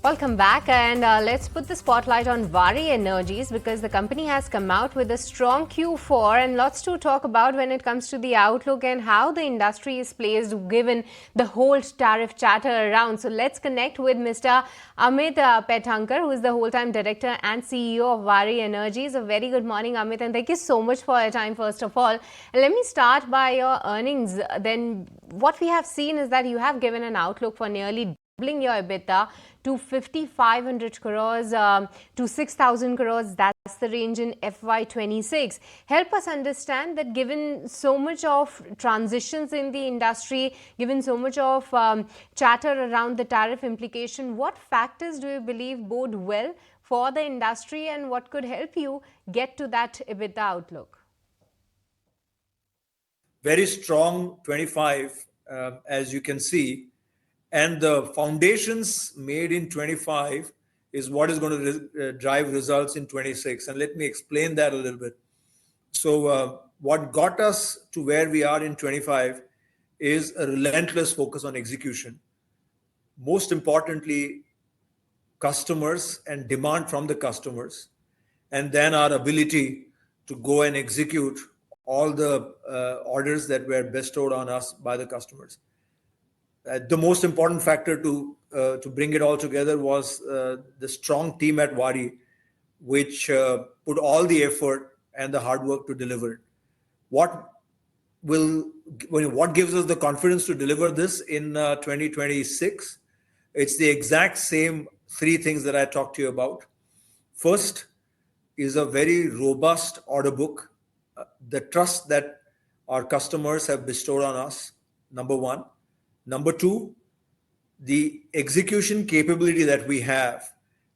Welcome back, and let's put the spotlight on Waaree Energies because the company has come out with a strong Q4 and lots to talk about when it comes to the outlook and how the industry is placed given the whole tariff chatter around. So let's connect with Mr. Amit Paithankar, who is the whole-time director and CEO of Waaree Energies. A very good morning, Amit, and thank you so much for your time, first of all. And let me start by your earnings. Then what we have seen is that you have given an outlook for nearly doubling your EBITDA to 5,500 crores to 6,000 crores. That's the range in FY26. Help us understand that given so much of transitions in the industry, given so much of chatter around the tariff implication, what factors do you believe bode well for the industry and what could help you get to that EBITDA outlook? Very strong 25, as you can see. And the foundations made in 25 is what is going to drive results in 26. And let me explain that a little bit. So what got us to where we are in 25 is a relentless focus on execution. Most importantly, customers and demand from the customers, and then our ability to go and execute all the orders that were bestowed on us by the customers. The most important factor to bring it all together was the strong team at Waaree, which put all the effort and the hard work to deliver it. What gives us the confidence to deliver this in 2026? It's the exact same three things that I talked to you about. First is a very robust order book, the trust that our customers have bestowed on us, number one. Number two, the execution capability that we have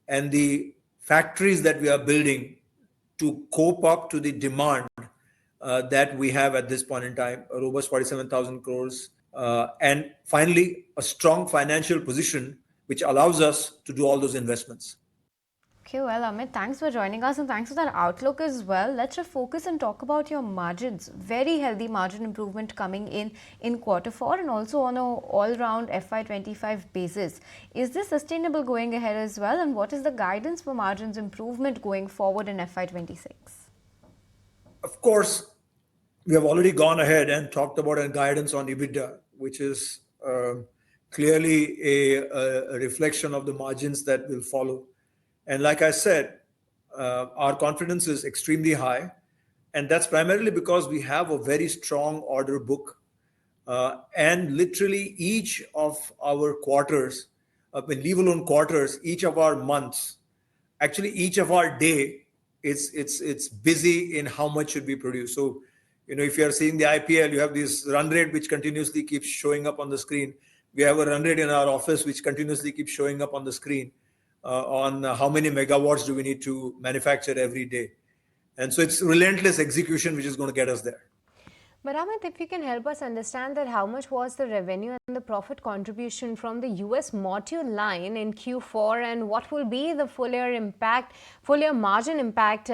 and the factories that we are building to cope up to the demand that we have at this point in time, a robust 47,000 crores. And finally, a strong financial position, which allows us to do all those investments. Okay, well, Amit, thanks for joining us and thanks for that outlook as well. Let's just focus and talk about your margins. Very healthy margin improvement coming in Q4 and also on an all-round FY25 basis. Is this sustainable going ahead as well? And what is the guidance for margins improvement going forward in FY26? Of course, we have already gone ahead and talked about a guidance on EBITDA, which is clearly a reflection of the margins that will follow. And like I said, our confidence is extremely high. And that's primarily because we have a very strong order book. And literally each of our quarters, leave alone quarters, each of our months, actually each of our day, it's busy in how much should be produced. So, if you are seeing the IPL, you have this run rate which continuously keeps showing up on the screen. We have a run rate in our office which continuously keeps showing up on the screen. On how many megawatts do we need to manufacture every day. And so it's relentless execution which is going to get us there. But Amit, if you can help us understand that how much was the revenue and the profit contribution from the US module line in Q4 and what will be the full year margin impact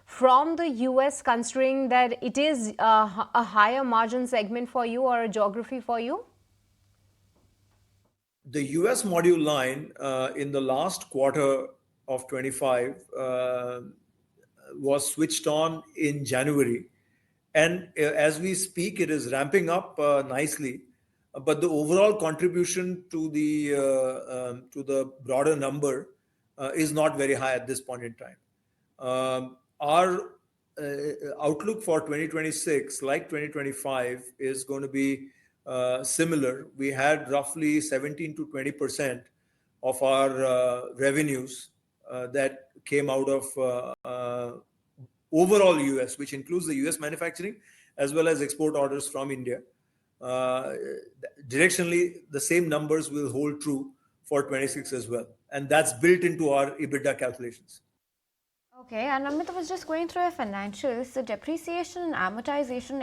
from the US, considering that it is a higher margin segment for you or a geography for you? The US module line in the last quarter of 25 was switched on in January. And as we speak, it is ramping up nicely. But the overall contribution to the broader number is not very high at this point in time. Our outlook for 2026, like 2025, is going to be similar. We had roughly 17 to 20% of our revenues that came out of overall US, which includes the US manufacturing as well as export orders from India. Directionally, the same numbers will hold true for 26 as well. And that's built into our EBITDA calculations. Okay, and Amit was just going through your financials. The depreciation and amortization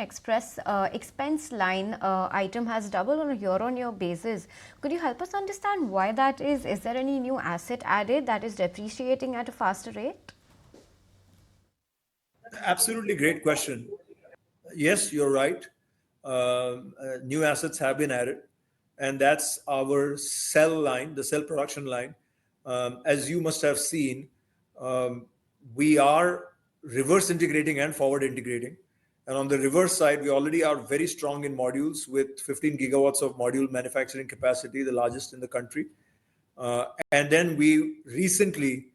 expense line item has doubled on a year-on-year basis. Could you help us understand why that is? Is there any new asset added that is depreciating at a faster rate? Absolutely great question. Yes, you're right. New assets have been added, and that's our cell line, the cell production line, as you must have seen, um, we are reverse integrating and forward integrating. And on the reverse side, we already are very strong in modules with 15 gigawatts of module manufacturing capacity, the largest in the country. And then we recently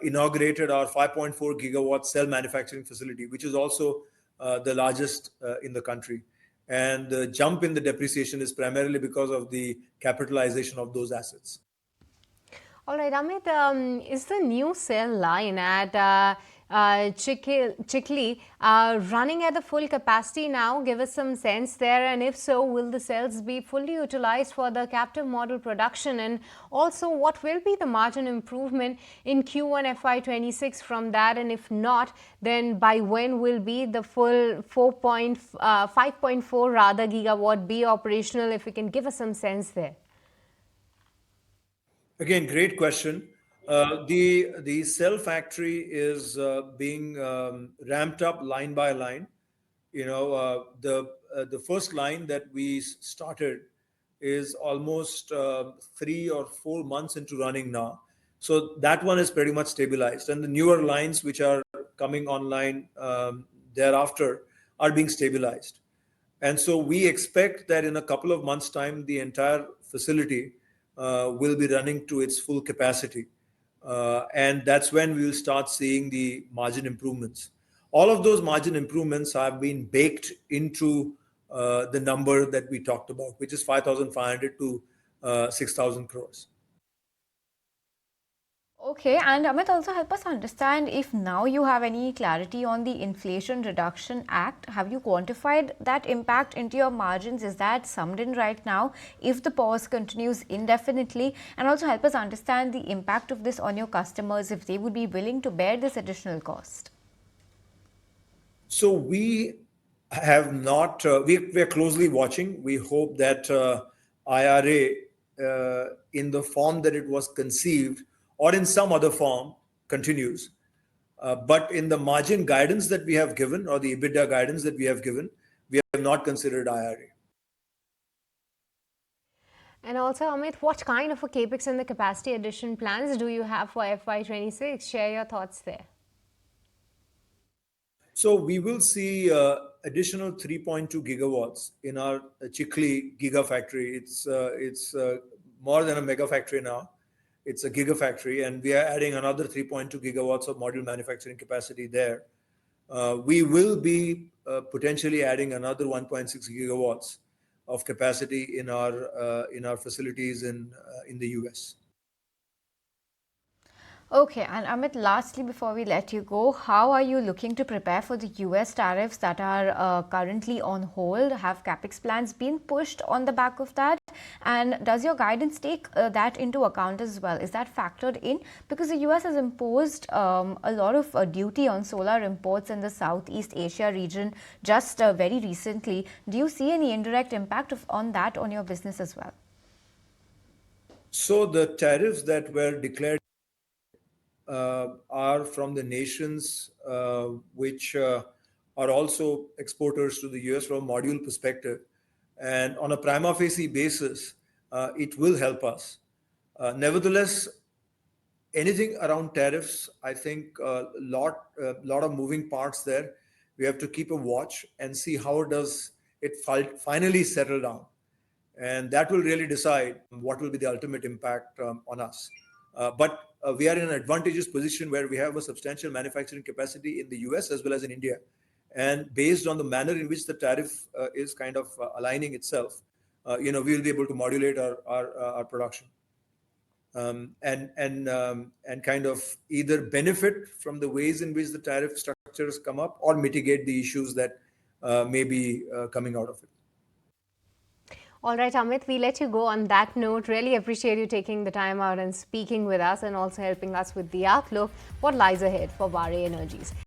inaugurated our 5.4 gigawatt cell manufacturing facility, which is also the largest in the country. And the jump in the depreciation is primarily because of the capitalization of those assets. All right, Amit, is the new cell line at Chikli running at the full capacity now? Give us some sense there. And if so, will the cells be fully utilized for the captive model production? And also, what will be the margin improvement in Q1 FY26 from that? And if not, then by when will be the full 5.4 rather gigawatt be operational? If you can give us some sense there. Again, great question. The cell factory is being ramped up line by line. The first line that we started is almost 3 or 4 months into running now. So that one is pretty much stabilized, and the newer lines which are coming online thereafter are being stabilized. And so we expect that in a couple of months' time, the entire facility will be running to its full capacity. And that's when we will start seeing the margin improvements. All of those margin improvements have been baked into the number that we talked about, which is 5,500 to 6,000 crores. Okay, and Amit, also help us understand if now you have any clarity on the Inflation Reduction Act. Have you quantified that impact into your margins? Is that summed in right now if the pause continues indefinitely? And also help us understand the impact of this on your customers if they would be willing to bear this additional cost. So we have not, we are closely watching. We hope that IRA, in the form that it was conceived or in some other form, continues. But in the margin guidance that we have given, or the EBITDA guidance that we have given, we have not considered IRA. And also, Amit, what kind of a capex and the capacity addition plans do you have for FY26? Share your thoughts there. So we will see additional 3.2 gigawatts in our Chikli gigafactory. It's more than a mega factory now. It's a gigafactory, and we are adding another 3.2 gigawatts of module manufacturing capacity there. We will be potentially adding another 1.6 gigawatts of capacity in our facilities in the US. Okay, and Amit, lastly, before we let you go, how are you looking to prepare for the US tariffs that are currently on hold? Have Capex plans been pushed on the back of that? And does your guidance take that into account as well? Is that factored in? Because the US has imposed a lot of duty on solar imports in the Southeast Asia region just very recently. Do you see any indirect impact on that on your business as well? So the tariffs that were declared are from the nations which are also exporters to the US from a module perspective. And on a prima facie basis, it will help us. Nevertheless, anything around tariffs, I think a lot of moving parts there. We have to keep a watch and see how does it finally settle down. And that will really decide what will be the ultimate impact on us. But we are in an advantageous position where we have a substantial manufacturing capacity in the US as well as in India. And based on the manner in which the tariff is kind of aligning itself, we will be able to modulate our production and kind of either benefit from the ways in which the tariff structures come up or mitigate the issues that may be coming out of it. All right, Amit, we let you go on that note. Really appreciate you taking the time out and speaking with us and also helping us with the outlook, what lies ahead for Waaree Energies.